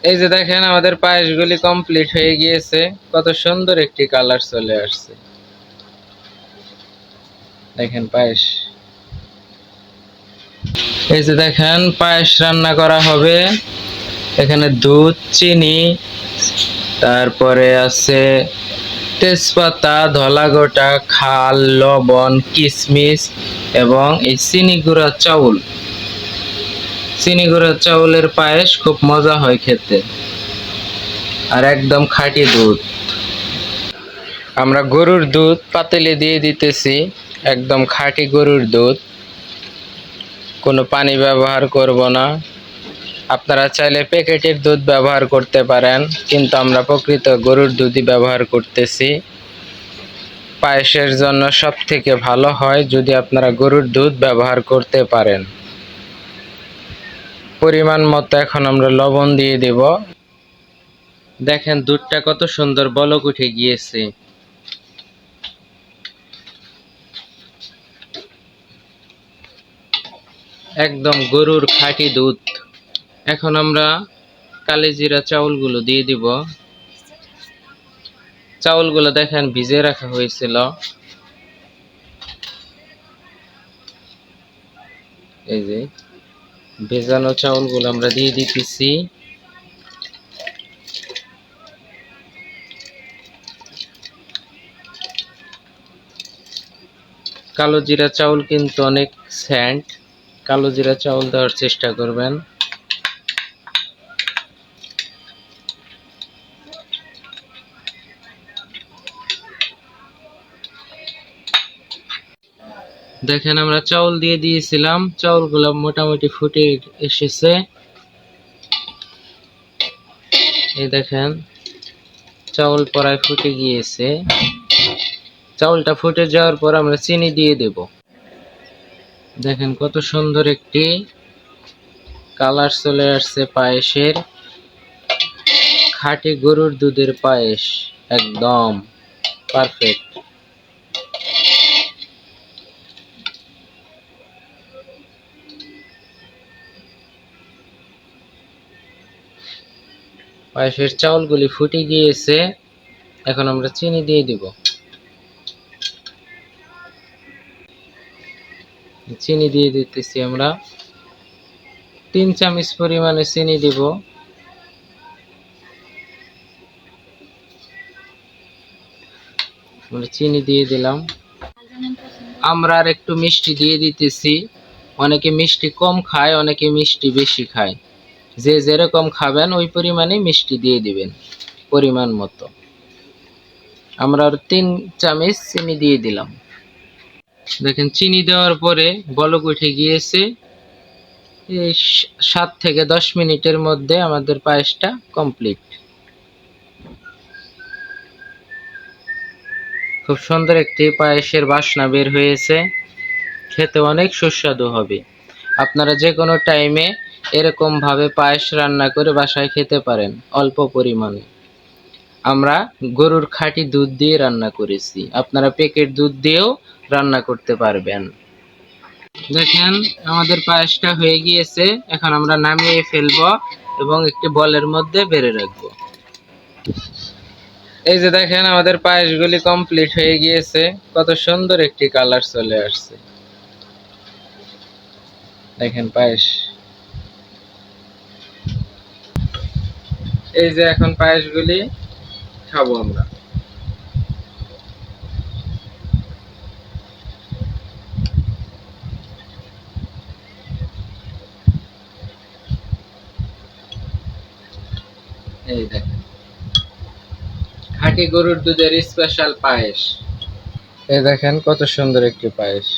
এই যে দেখেন আমাদের পায়েসগুলি কমপ্লিট হয়ে গিয়েছে, কত সুন্দর একটি কালার চলে আসছে। দেখেন পায়েস, এই যে দেখেন পায়েস রান্না করা হবে। এখানে দুধ, চিনি, তারপরে আছে তেজপাতা, ধলা গোটা, খাল, লবণ, কিশমিশ এবং এই চিনি গুঁড়া চাউল। চিনি গুঁড়া চাউলের পায়েস খুব মজা হয় খেতে, আর একদম খাঁটি দুধ। আমরা গরুর দুধ পাতিলে দিয়ে দিতেছি, একদম খাঁটি গরুর দুধ, কোনো পানি ব্যবহার করব না। আপনারা চাইলে প্যাকেটের দুধ ব্যবহার করতে পারেন, কিন্তু আমরা প্রকৃত গরুর দুধই ব্যবহার করতেছি। পায়েসের জন্য সব থেকে ভালো হয় যদি আপনারা গরুর দুধ ব্যবহার করতে পারেন। পরিমাণ মতো এখন আমরা লবণ দিয়ে দেব। দেখেন দুধটা কত সুন্দর বলক উঠে গিয়েছে। একদম গরুর খাঁটি দুধ। এখন আমরা কালিজিরা চাউলগুলো দিয়ে দিব। চাউলগুলো দেখেন ভিজে রাখা হয়েছিল। এই যে ভেজানো চাউলগুলো আমরা দিয়ে দিতেছি। কালো জিরা চাউল কিন্তু অনেক স্যান্ট, কালো জিরা চাউল দেওয়ার চেষ্টা করবেন। দেখেন আমরা চাউল দিয়ে দিয়েছিলাম, চাউলগুলো মোটামুটি ফুটে এসেছে। এই দেখেন চাউল প্রায় ফুটে গিয়েছে। চাউলটা ফুটে যাওয়ার পর আমরা চিনি দিয়ে দেব। দেখেন কত সুন্দর একটি কালার চলে আসছে পায়েসের। খাঁটি গরুর দুধের পায়েস, একদম পারফেক্ট। পায়েসের চাউলগুলি ফুটে গিয়েছে, এখন আমরা চিনি দিয়ে দিব। চিনি দিয়ে দিতেছি আমরা 3 চামচ পরিমাণে চিনি দিব। আমরা চিনি দিয়ে দিলাম। আমরা আর একটু মিষ্টি দিয়ে দিতেছি। অনেকে মিষ্টি কম খায়, অনেকে মিষ্টি বেশি খায়। যে যেরকম খাবেন ওই পরিমাণে মিষ্টি দিয়ে দিবেন পরিমাণ মতো। আমরা আর 3 চামচ চিনি দিয়ে দিলাম। দেখেন চিনি দেওয়ার পরে বলক উঠে গিয়েছে। এই 7 থেকে 10 মিনিটের মধ্যে আমাদের পায়েসটা কমপ্লিট। খুব সুন্দর একটি পায়েসের বাসনা বের হয়েছে, খেতে অনেক সুস্বাদু হবে। আপনারা যে কোনো টাইমে এরকম ভাবে পায়েস রান্না করে বাসায় খেতে পারেন অল্প পরিমাণে। আমরা গরুর খাঁটি দুধ দিয়ে রান্না করেছি, আপনারা প্যাকেট দুধ দিয়েও রান্না করতে পারবেন। দেখেন আমাদের পায়েসটা হয়ে গিয়েছে, এখন আমরা নামিয়ে ফেলবো এবং একটি বলের মধ্যে বেড়ে রাখবো। এই যে দেখেন আমাদের পায়েসগুলি কমপ্লিট হয়ে গিয়েছে, কত সুন্দর একটি কালার চলে আসছে। দেখেন পায়েস, এই যে এখন পায়েসগুলি খাবো আমরা। এই দেখেন খাঁটি গরুর দুধের স্পেশাল পায়েস। এই দেখেন কত সুন্দর একটি পায়েস।